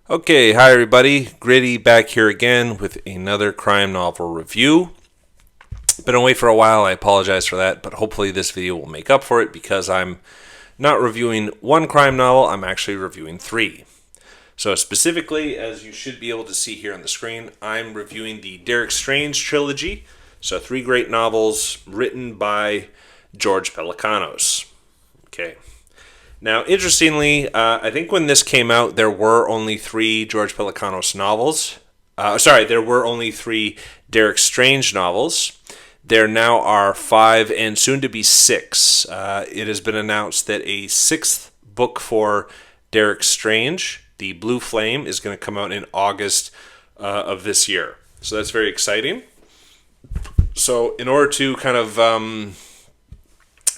Okay, hi everybody. Gritty back here again with another crime novel review. Been away for a while, I apologize for that, but hopefully this video will make up for it because I'm not reviewing one crime novel, I'm actually reviewing three. So specifically, as you should be able to see here on the screen, I'm reviewing the Derek Strange trilogy. So three great novels written by George Pelecanos. Okay. Now, interestingly, I think when this came out, there were only three George Pelecanos novels. There were only three Derek Strange novels. There now are five and soon to be six. It has been announced that a sixth book for Derek Strange, The Blue Flame, is going to come out in August of this year. So that's very exciting. So, in order to kind of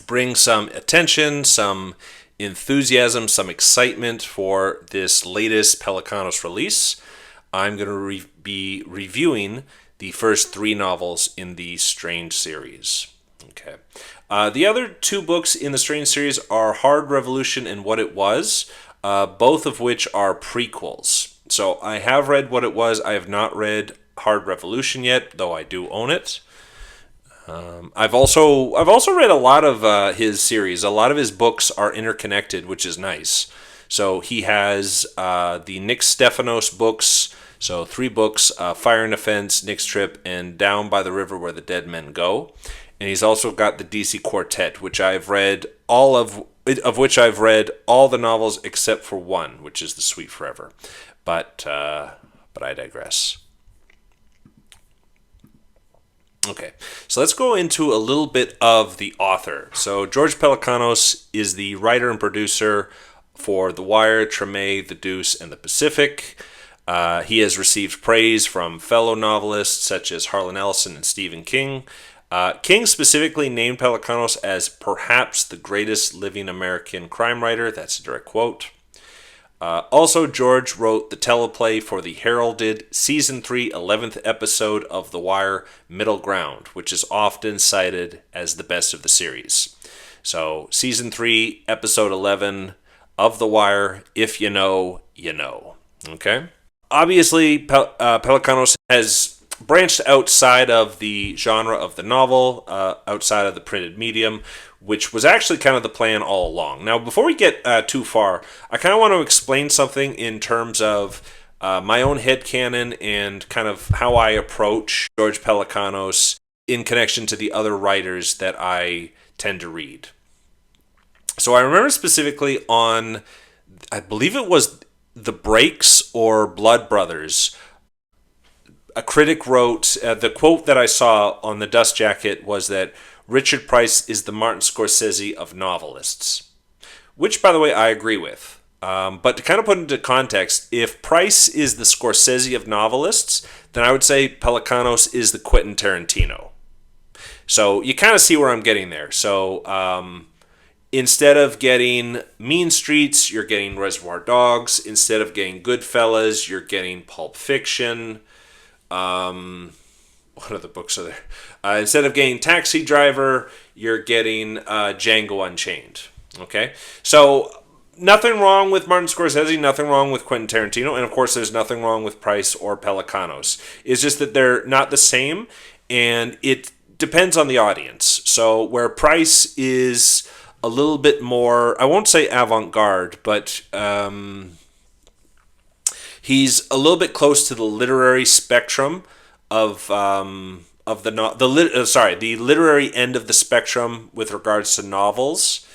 bring some attention, some enthusiasm, some excitement for this latest Pelecanos release, I'm going to be reviewing the first three novels in the Strange series. Okay. The other two books in the Strange series are Hard Revolution and What It Was, both of which are prequels. So I have read What It Was. I have not read Hard Revolution yet, though I do own it. I've also read a lot of his series. A lot of his books are interconnected, which is nice. So he has the Nick Stefanos books. So three books: Fire and Offense, Nick's Trip, and Down by the River Where the Dead Men Go. And he's also got the DC Quartet, which I've read all of which I've read all the novels except for one, which is The Sweet Forever. But I digress. Okay, so let's go into a little bit of the author. So George Pelecanos is the writer and producer for The Wire, Treme, The Deuce, and The Pacific. He has received praise from fellow novelists such as Harlan Ellison and Stephen King. King specifically named Pelecanos as perhaps the greatest living American crime writer. That's a direct quote. Also, George wrote the teleplay for the heralded Season 3 11th episode of The Wire, Middle Ground, which is often cited as the best of the series. So, Season 3, Episode 11 of The Wire, if you know, you know. Okay? Obviously, Pelecanos has branched outside of the genre of the novel, outside of the printed medium, which was actually kind of the plan all along. Now, before we get too far, I kind of want to explain something in terms of my own headcanon and kind of how I approach George Pelecanos in connection to the other writers that I tend to read. So I remember specifically on, I believe it was The Breaks or Blood Brothers, a critic wrote, the quote that I saw on the dust jacket was that Richard Price is the Martin Scorsese of novelists, which, by the way, I agree with. But to kind of put into context, if Price is the Scorsese of novelists, then I would say Pelecanos is the Quentin Tarantino. So you kind of see where I'm getting there. So instead of getting Mean Streets, you're getting Reservoir Dogs. Instead of getting Goodfellas, you're getting Pulp Fiction. What other books are there? Instead of getting Taxi Driver, you're getting Django Unchained. Okay? So, nothing wrong with Martin Scorsese, nothing wrong with Quentin Tarantino, and of course there's nothing wrong with Price or Pelecanos. It's just that they're not the same, and it depends on the audience. So, where Price is a little bit more, I won't say avant-garde, but he's a little bit close to the literary spectrum of the literary end of the spectrum with regards to novels.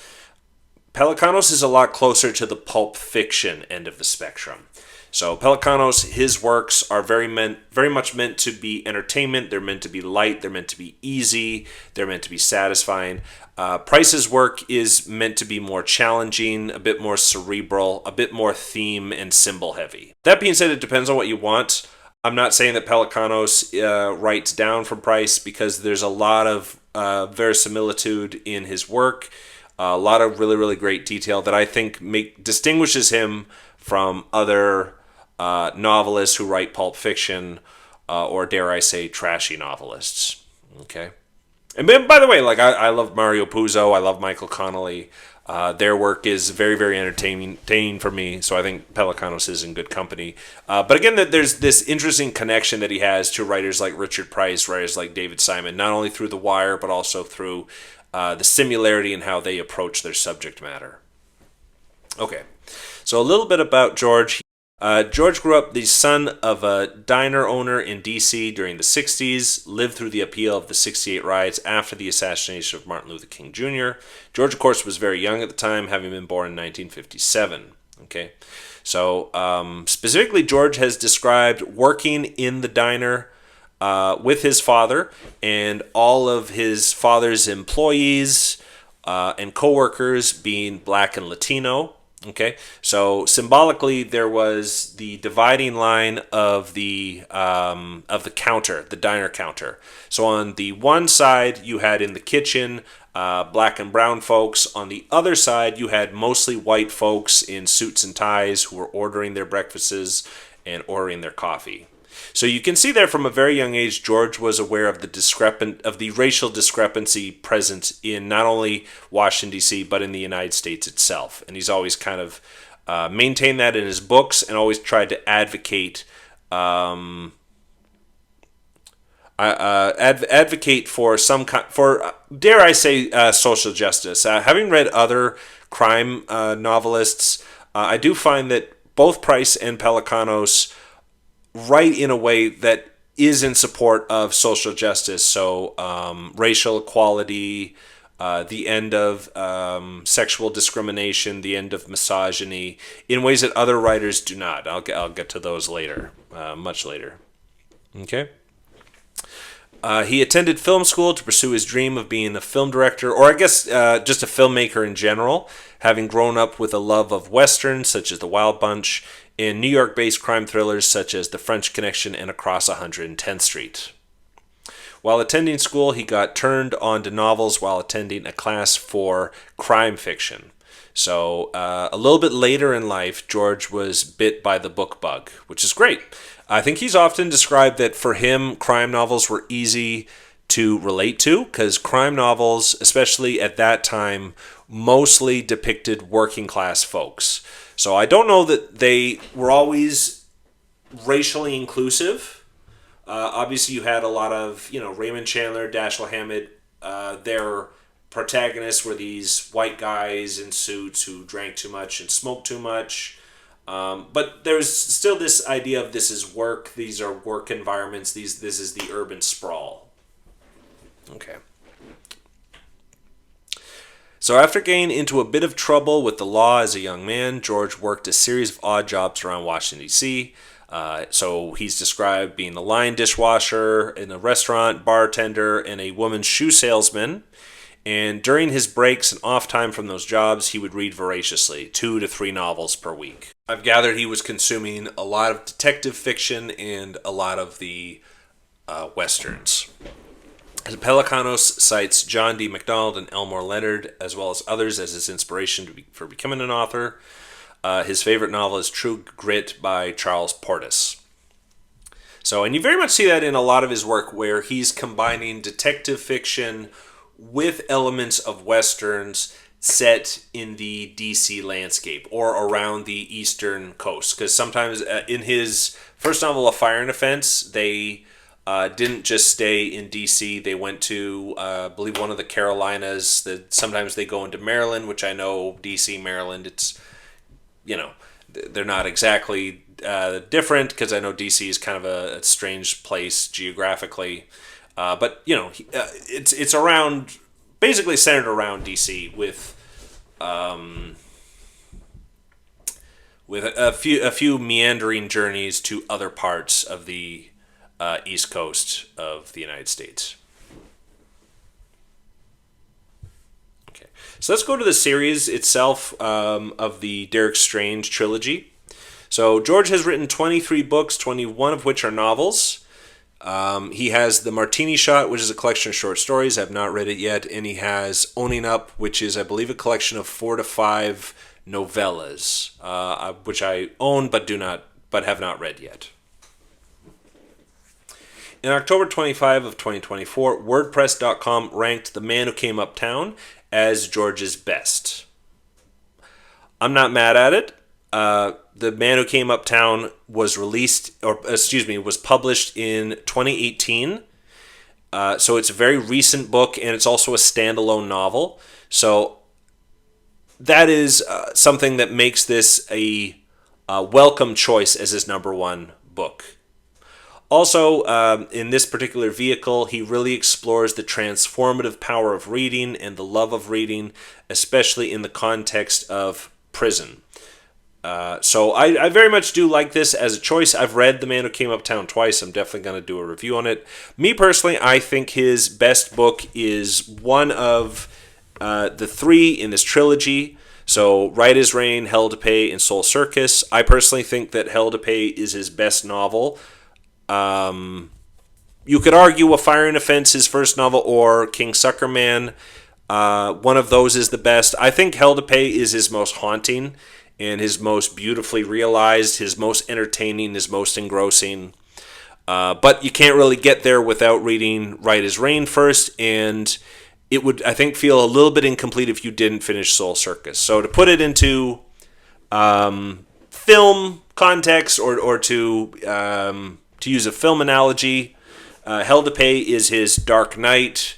Pelecanos is a lot closer to the pulp fiction end of the spectrum. So Pelecanos, his works are very much meant to be entertainment. They're meant to be light. They're meant to be easy. They're meant to be satisfying. Price's work is meant to be more challenging, a bit more cerebral, a bit more theme and symbol heavy. That being said, it depends on what you want. I'm not saying that Pelecanos writes down from Price because there's a lot of verisimilitude in his work, a lot of really, really great detail that I think distinguishes him from other novelists who write pulp fiction or, dare I say, trashy novelists. Okay. And by the way, like I love Mario Puzo, I love Michael Connelly. Their work is very, very entertaining for me, so I think Pelecanos is in good company. But again, there's this interesting connection that he has to writers like Richard Price, writers like David Simon, not only through The Wire, but also through the similarity in how they approach their subject matter. Okay, so a little bit about George. George grew up the son of a diner owner in D.C. during the 60s, lived through the appeal of the 68 riots after the assassination of Martin Luther King Jr. George, of course, was very young at the time, having been born in 1957. Okay, so specifically, George has described working in the diner with his father and all of his father's employees and coworkers being black and Latino. Okay, so symbolically, there was the dividing line of the counter, the diner counter. So on the one side, you had in the kitchen black and brown folks. On the other side, you had mostly white folks in suits and ties who were ordering their breakfasts and ordering their coffee. So you can see there from a very young age, George was aware of the racial discrepancy present in not only Washington D.C. but in the United States itself, and he's always kind of maintained that in his books and always tried to advocate for dare I say social justice. Having read other crime novelists, I do find that both Price and Pelecanos write in a way that is in support of social justice. So racial equality, the end of sexual discrimination, the end of misogyny, in ways that other writers do not. I'll get to those later, much later. Okay. He attended film school to pursue his dream of being a film director, or I guess just a filmmaker in general, having grown up with a love of westerns such as The Wild Bunch and New York-based crime thrillers such as The French Connection and Across 110th Street. While attending school, he got turned on to novels while attending a class for crime fiction. So a little bit later in life, George was bit by the book bug, which is great. I think he's often described that for him, crime novels were easy to relate to because crime novels, especially at that time, mostly depicted working class folks. So I don't know that they were always racially inclusive. Obviously, you had a lot of, Raymond Chandler, Dashiell Hammett. Their protagonists were these white guys in suits who drank too much and smoked too much. But there's still this idea of this is work. These are work environments. This is the urban sprawl. Okay. So after getting into a bit of trouble with the law as a young man, George worked a series of odd jobs around Washington, D.C. So he's described being a line dishwasher in a restaurant, bartender, and a woman's shoe salesman. And during his breaks and off time from those jobs, he would read voraciously, 2 to 3 novels per week. I've gathered he was consuming a lot of detective fiction and a lot of the westerns. Pelecanos cites John D. MacDonald and Elmore Leonard, as well as others, as his inspiration for becoming an author. His favorite novel is True Grit by Charles Portis. So, and you very much see that in a lot of his work, where he's combining detective fiction with elements of westerns set in the DC landscape or around the eastern coast. Because sometimes in his first novel, A Fire and Offense, they didn't just stay in DC. They went to, I believe, one of the Carolinas. Sometimes they go into Maryland, which I know DC, Maryland, it's, they're not exactly different because I know DC is kind of a strange place geographically. But it's around, basically centered around DC with a few meandering journeys to other parts of the East Coast of the United States. Okay, so let's go to the series itself of the Derek Strange trilogy. So George has written 23 books, 21 of which are novels. He has The Martini Shot, which is a collection of short stories. I've not read it yet. And he has Owning Up, which is, I believe, a collection of 4 to 5 novellas, which I own but have not read yet. In October 25 of 2024, WordPress.com ranked The Man Who Came Uptown as George's best. I'm not mad at it. The Man Who Came Uptown was was published in 2018. So it's a very recent book, and it's also a standalone novel. So that is something that makes this a welcome choice as his number one book. Also, in this particular vehicle, he really explores the transformative power of reading and the love of reading, especially in the context of prison. So I very much do like this as a choice. I've read The Man Who Came Uptown twice. I'm definitely going to do a review on it. Me personally, I think his best book is one of the three in this trilogy. So Right as Rain, Hell to Pay, and Soul Circus. I personally think that Hell to Pay is his best novel. You could argue A Fire and Offense, his first novel, or King Suckerman. One of those is the best. I think Hell to Pay is his most haunting and his most beautifully realized, his most entertaining, his most engrossing. But you can't really get there without reading Right as Rain first, and it would, I think, feel a little bit incomplete if you didn't finish Soul Circus. So to put it into film context, or to use a film analogy, Hell to Pay is his Dark Knight.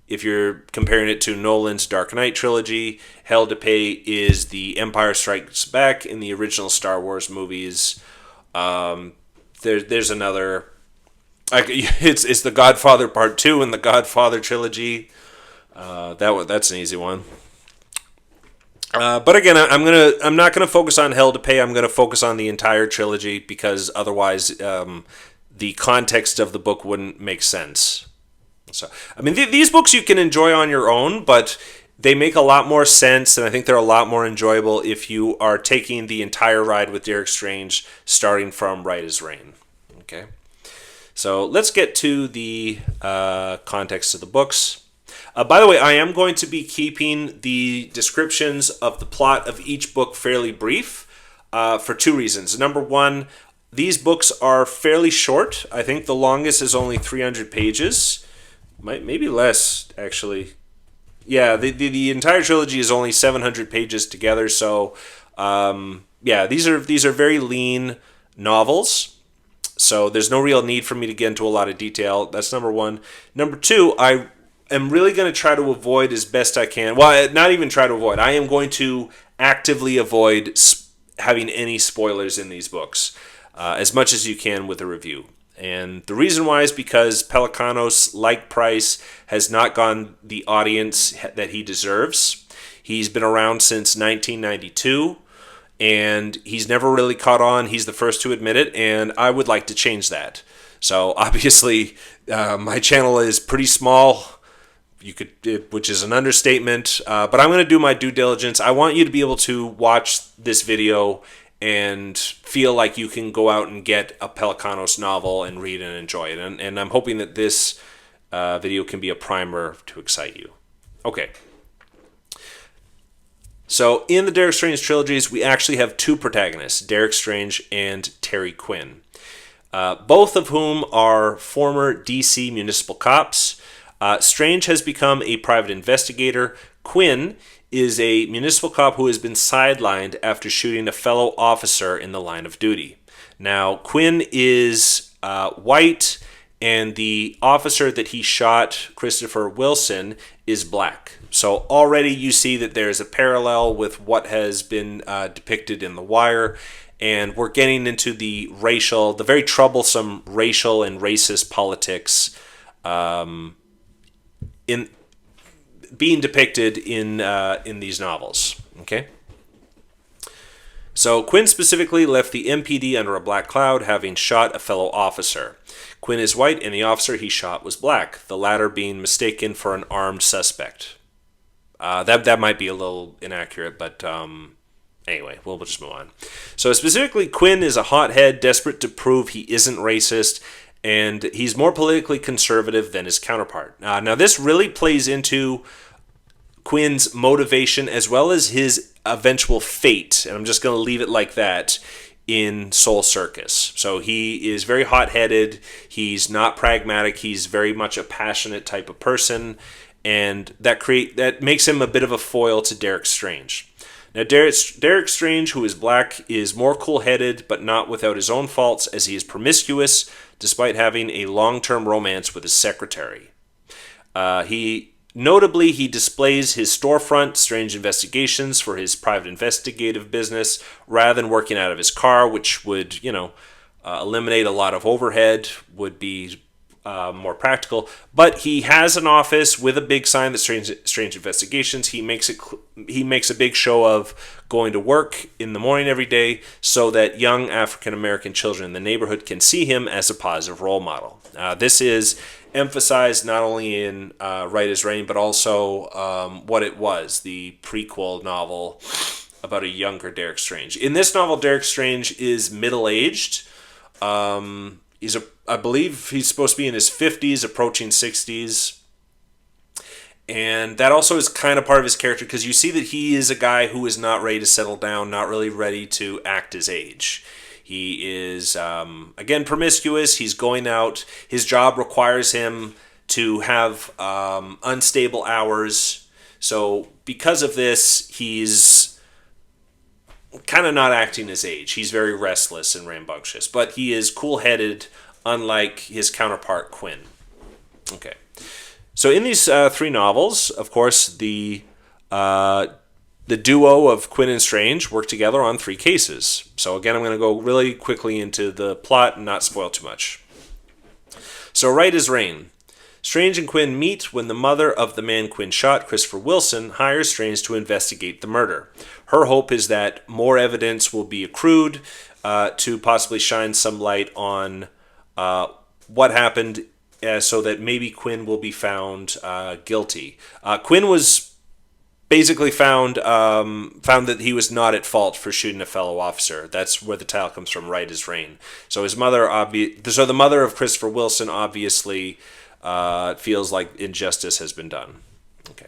If you're comparing it to Nolan's Dark Knight trilogy, Hell to Pay is the Empire Strikes Back in the original Star Wars movies. There's another. It's the Godfather Part 2 in the Godfather trilogy. That's an easy one. But again, I'm not gonna focus on Hell to Pay. I'm gonna focus on the entire trilogy because otherwise, the context of the book wouldn't make sense. So, I mean, these books you can enjoy on your own, but they make a lot more sense, and I think they're a lot more enjoyable if you are taking the entire ride with Derek Strange, starting from Right as Rain. Okay, so let's get to the context of the books. By the way, I am going to be keeping the descriptions of the plot of each book fairly brief for two reasons. Number one, these books are fairly short. I think the longest is only 300 pages. Maybe less, actually. Yeah, the entire trilogy is only 700 pages together. So, yeah, these are very lean novels. So there's no real need for me to get into a lot of detail. That's number one. Number two, I am really going to try to avoid as best I can. Well, not even try to avoid. I am going to actively avoid having any spoilers in these books as much as you can with a review. And the reason why is because Pelecanos, like Price, has not gotten the audience that he deserves. He's been around since 1992, and he's never really caught on. He's the first to admit it, and I would like to change that. So obviously, my channel is pretty small, which is an understatement, but I'm going to do my due diligence. I want you to be able to watch this video and feel like you can go out and get a Pelecanos novel and read and enjoy it. And I'm hoping that this video can be a primer to excite you. Okay. So in the Derek Strange trilogies, we actually have two protagonists, Derek Strange and Terry Quinn, both of whom are former DC municipal cops. Strange has become a private investigator. Quinn is a municipal cop who has been sidelined after shooting a fellow officer in the line of duty. Now, Quinn is white, and the officer that he shot, Christopher Wilson, is black. So already you see that there's a parallel with what has been depicted in The Wire, and we're getting into the very troublesome racial and racist politics in being depicted in these novels. Okay. So Quinn specifically left the MPD under a black cloud, having shot a fellow officer. Quinn is white, and the officer he shot was black, the latter being mistaken for an armed suspect. That might be a little inaccurate, but anyway, we'll just move on. So specifically, Quinn is a hothead, desperate to prove he isn't racist, and he's more politically conservative than his counterpart. Now, this really plays into Quinn's motivation as well as his eventual fate, and I'm just going to leave it like that, in Soul Circus. So he is very hot-headed, he's not pragmatic, he's very much a passionate type of person, and that makes him a bit of a foil to Derek Strange. Now, Derek Strange, who is black, is more cool-headed, but not without his own faults, as he is promiscuous, despite having a long-term romance with his secretary. He displays his storefront, Strange Investigations, for his private investigative business, rather than working out of his car, which would, eliminate a lot of overhead, would be more practical. But he has an office with a big sign that Strange Investigations. He makes a big show of going to work in the morning every day, so that young African American children in the neighborhood can see him as a positive role model. This is emphasized not only in Right as Rain, but also What It Was, the prequel novel about a younger Derek Strange. In this novel, Derek Strange is middle-aged. I believe he's supposed to be in his 50s, approaching 60s. And that also is kind of part of his character, because you see that he is a guy who is not ready to settle down, not really ready to act his age. He is, again, promiscuous. He's going out. His job requires him to have unstable hours. So because of this, he's kind of not acting his age. He's very restless and rambunctious. But he is cool-headed, unlike his counterpart, Quinn. Okay. So in these three novels, of course, the duo of Quinn and Strange work together on three cases. So again, I'm going to go really quickly into the plot and not spoil too much. So Right as Rain. Strange and Quinn meet when the mother of the man Quinn shot, Christopher Wilson, hires Strange to investigate the murder. Her hope is that more evidence will be accrued to possibly shine some light on what happened, so that maybe Quinn will be found guilty. Quinn was basically found that he was not at fault for shooting a fellow officer. That's where the title comes from, Right as Rain. So the mother of Christopher Wilson obviously feels like injustice has been done. Okay.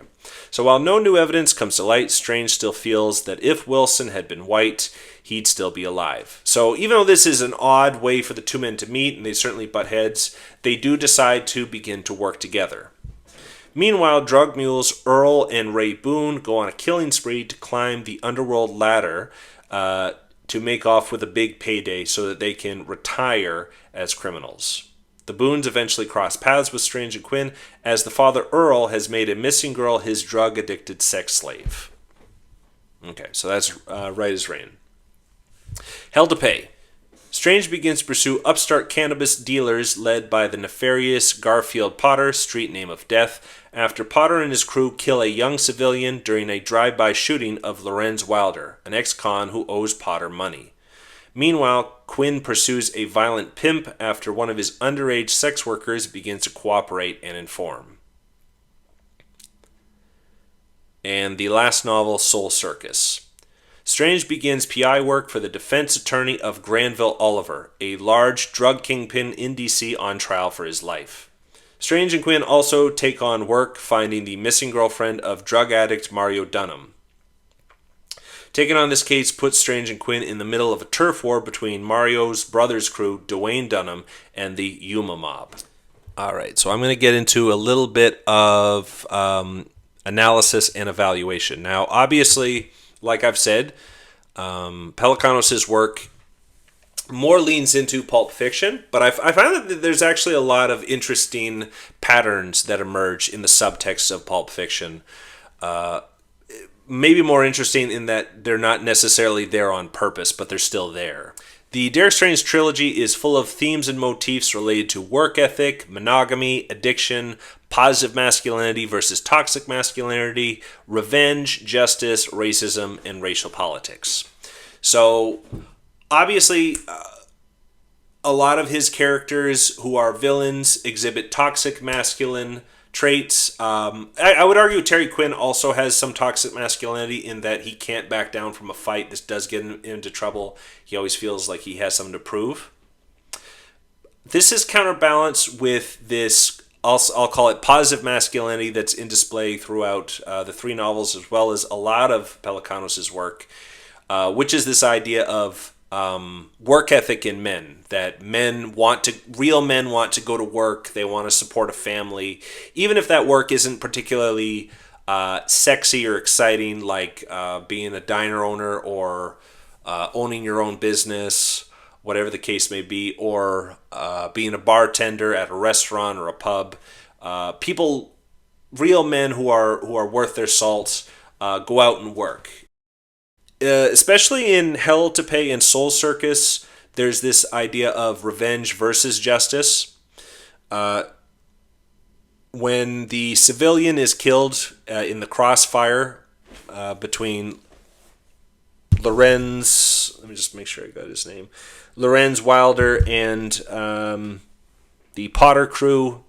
So while no new evidence comes to light, Strange still feels that if Wilson had been white, he'd still be alive. So even though this is an odd way for the two men to meet, and they certainly butt heads, they do decide to begin to work together. Meanwhile, drug mules Earl and Ray Boone go on a killing spree to climb the underworld ladder to make off with a big payday so that they can retire as criminals. The Boones eventually cross paths with Strange and Quinn, as the father Earl has made a missing girl his drug-addicted sex slave. Okay, so that's Right as Rain. Hell to Pay. Strange begins to pursue upstart cannabis dealers led by the nefarious Garfield Potter, street name of death, after Potter and his crew kill a young civilian during a drive-by shooting of Lorenz Wilder, an ex-con who owes Potter money. Meanwhile, Quinn pursues a violent pimp after one of his underage sex workers begins to cooperate and inform. And the last novel, Soul Circus. Strange begins PI work for the defense attorney of Granville Oliver, a large drug kingpin in D.C. on trial for his life. Strange and Quinn also take on work finding the missing girlfriend of drug addict Mario Dunham. Taking on this case puts Strange and Quinn in the middle of a turf war between Mario's brother's crew, Dwayne Dunham, and the Yuma Mob. All right, so I'm going to get into a little bit of analysis and evaluation. Now, obviously, like I've said, Pelecanos' work more leans into pulp fiction, but I find that there's actually a lot of interesting patterns that emerge in the subtext of pulp fiction. Maybe more interesting in that they're not necessarily there on purpose, but they're still there. The Derek Strange trilogy is full of themes and motifs related to work ethic, monogamy, addiction, positive masculinity versus toxic masculinity, revenge, justice, racism, and racial politics. So, obviously, a lot of his characters who are villains exhibit toxic masculine traits. I would argue Terry Quinn also has some toxic masculinity in that he can't back down from a fight. This does get him into trouble. He always feels like he has something to prove. This is counterbalanced with this, I'll call it positive masculinity, that's in display throughout the three novels, as well as a lot of Pelecanos' work, which is this idea of work ethic in men, that real men want to go to work, they want to support a family, even if that work isn't particularly sexy or exciting, like being a diner owner or owning your own business, whatever the case may be, or being a bartender at a restaurant or a pub. People, real men who are worth their salt, go out and work. Especially in Hell to Pay and Soul Circus, there's this idea of revenge versus justice. Uh, when the civilian is killed in the crossfire between Lorenz, let me just make sure I got his name, Lorenz Wilder and the Potter crew.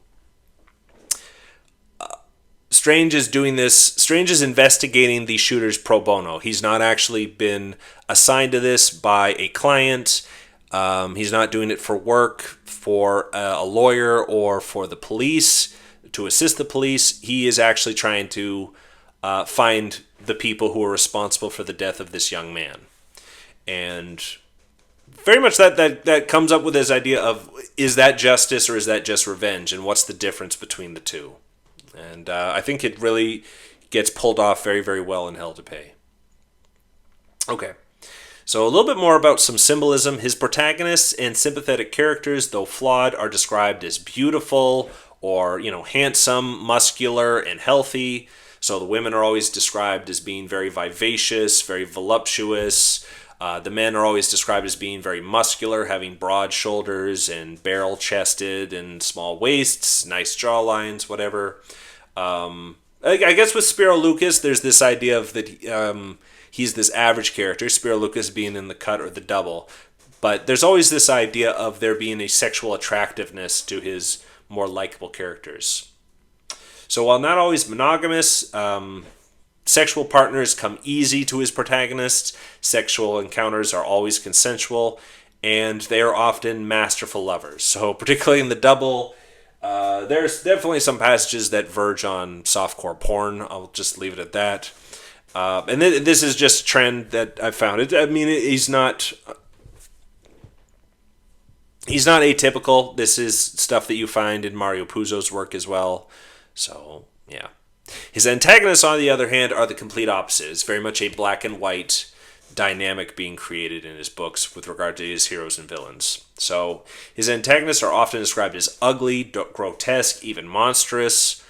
Strange is doing this. Strange is investigating the shooters pro bono. He's not actually been assigned to this by a client. He's not doing it for work, for a lawyer, or for the police to assist the police. He is actually trying to find the people who are responsible for the death of this young man. And very much that comes up with this idea of, is that justice or is that just revenge? And what's the difference between the two? And I think it really gets pulled off very, very well in Hell to Pay. Okay. So a little bit more about some symbolism. His protagonists and sympathetic characters, though flawed, are described as beautiful or, handsome, muscular, and healthy. So the women are always described as being very vivacious, very voluptuous. The men are always described as being very muscular, having broad shoulders and barrel-chested and small waists, nice jawlines, whatever. I guess with Spiro Lucas, there's this idea of that he's this average character, Spiro Lucas being in the cut or the double. But there's always this idea of there being a sexual attractiveness to his more likable characters. So while not always monogamous, sexual partners come easy to his protagonists. Sexual encounters are always consensual, and they are often masterful lovers. So particularly in the double, there's definitely some passages that verge on softcore porn. I'll just leave it at that. And this is just a trend that I've found. He's not atypical. This is stuff that you find in Mario Puzo's work as well. So, yeah. His antagonists, on the other hand, are the complete opposite. It's very much a black and white dynamic being created in his books with regard to his heroes and villains. So his antagonists are often described as ugly, grotesque, even monstrous,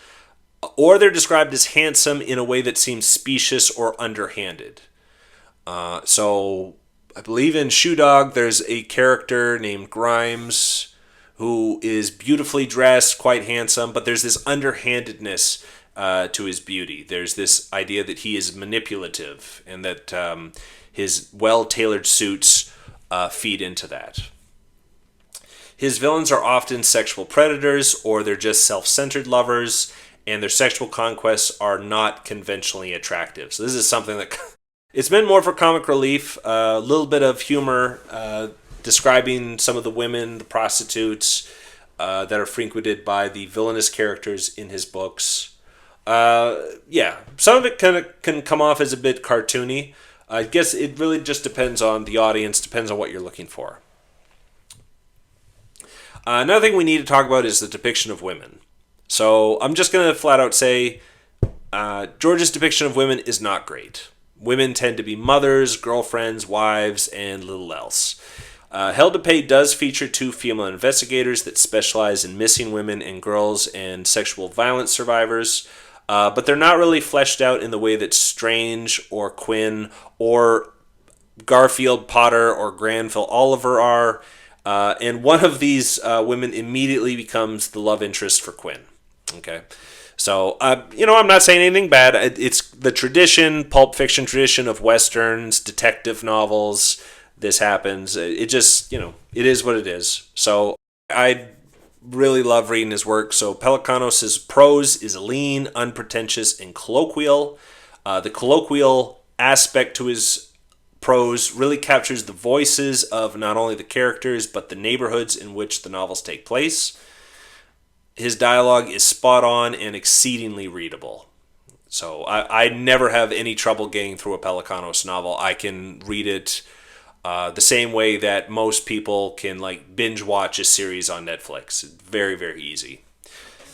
or they're described as handsome in a way that seems specious or underhanded. So I believe in Shoe Dog there's a character named Grimes who is beautifully dressed, quite handsome, but there's this underhandedness to his beauty. There's this idea that he is manipulative and that his well-tailored suits feed into that. His villains are often sexual predators, or they're just self-centered lovers, and their sexual conquests are not conventionally attractive. So this is something that it's meant more for comic relief, a little bit of humor, describing some of the women, the prostitutes that are frequented by the villainous characters in his books. Some of it can come off as a bit cartoony. I guess it really just depends on the audience, depends on what you're looking for. Another thing we need to talk about is the depiction of women. So I'm just going to flat out say George's depiction of women is not great. Women tend to be mothers, girlfriends, wives, and little else. Hell to Pay does feature 2 female investigators that specialize in missing women and girls and sexual violence survivors. But they're not really fleshed out in the way that Strange or Quinn or Garfield, Potter, or Granville Oliver are. And one of these women immediately becomes the love interest for Quinn. Okay, so I'm not saying anything bad. It's the tradition, pulp fiction tradition of westerns, detective novels. This happens. It just, it is what it is. So I really love reading his work. So Pelecanos' prose is lean, unpretentious, and colloquial. The colloquial aspect to his prose really captures the voices of not only the characters, but the neighborhoods in which the novels take place. His dialogue is spot on and exceedingly readable. So I never have any trouble getting through a Pelecanos novel. I can read it the same way that most people can binge watch a series on Netflix. It's very, very easy.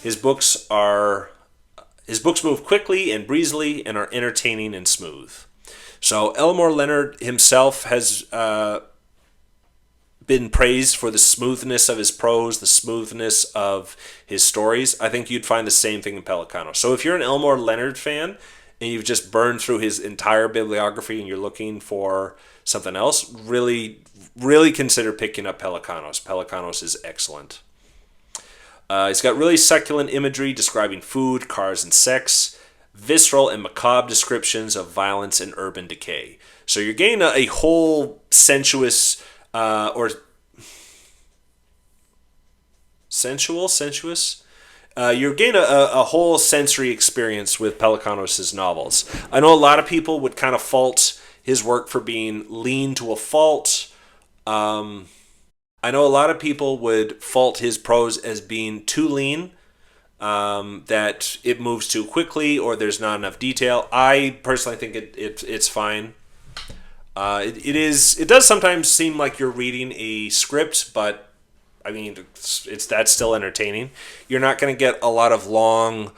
His His books move quickly and breezily and are entertaining and smooth. So Elmore Leonard himself has been praised for the smoothness of his prose, the smoothness of his stories. I think you'd find the same thing in Pelecanos. So if you're an Elmore Leonard fan and you've just burned through his entire bibliography and you're looking for something else, really, really consider picking up Pelecanos. Pelecanos is excellent. He's got really succulent imagery describing food, cars, and sex, visceral and macabre descriptions of violence and urban decay. So you're getting a whole sensuous sensuous. You're getting a whole sensory experience with Pelecanos' novels. I know a lot of people would kind of fault his work for being lean to a fault. I know a lot of people would fault his prose as being too lean, that it moves too quickly or there's not enough detail. I personally think it's fine. It does sometimes seem like you're reading a script, but I mean that's still entertaining. You're not going to get a lot of long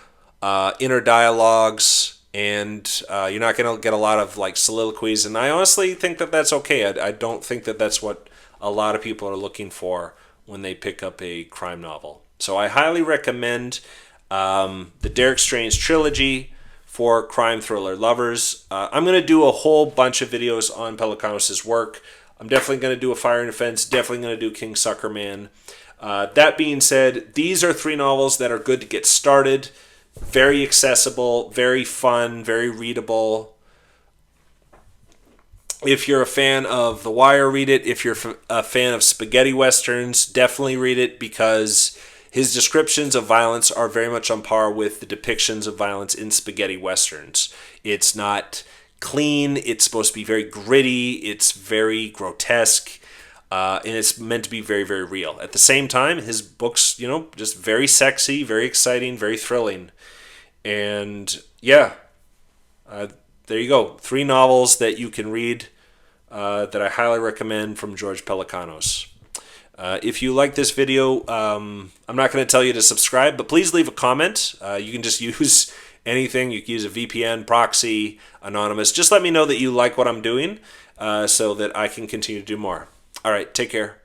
inner dialogues, and you're not going to get a lot of like soliloquies. And I honestly think that that's okay. I don't think that that's what a lot of people are looking for when they pick up a crime novel. So I highly recommend the Derek Strange trilogy for crime thriller lovers. I'm going to do a whole bunch of videos on Pelecanos' work. I'm definitely going to do a Fire and Offense, definitely going to do King Suckerman. That being said, these are 3 novels that are good to get started. Very accessible, very fun, very readable. If you're a fan of The Wire, read it. If you're a fan of spaghetti westerns, definitely read it, because his descriptions of violence are very much on par with the depictions of violence in spaghetti westerns. It's not clean. It's supposed to be very gritty. It's very grotesque. And it's meant to be very, very real. At the same time, his books, just very sexy, very exciting, very thrilling. And yeah, there you go. 3 novels that you can read that I highly recommend from George Pelecanos. If you like this video, I'm not going to tell you to subscribe, but please leave a comment. You can just use anything. You can use a VPN, proxy, anonymous. Just let me know that you like what I'm doing so that I can continue to do more. All right, take care.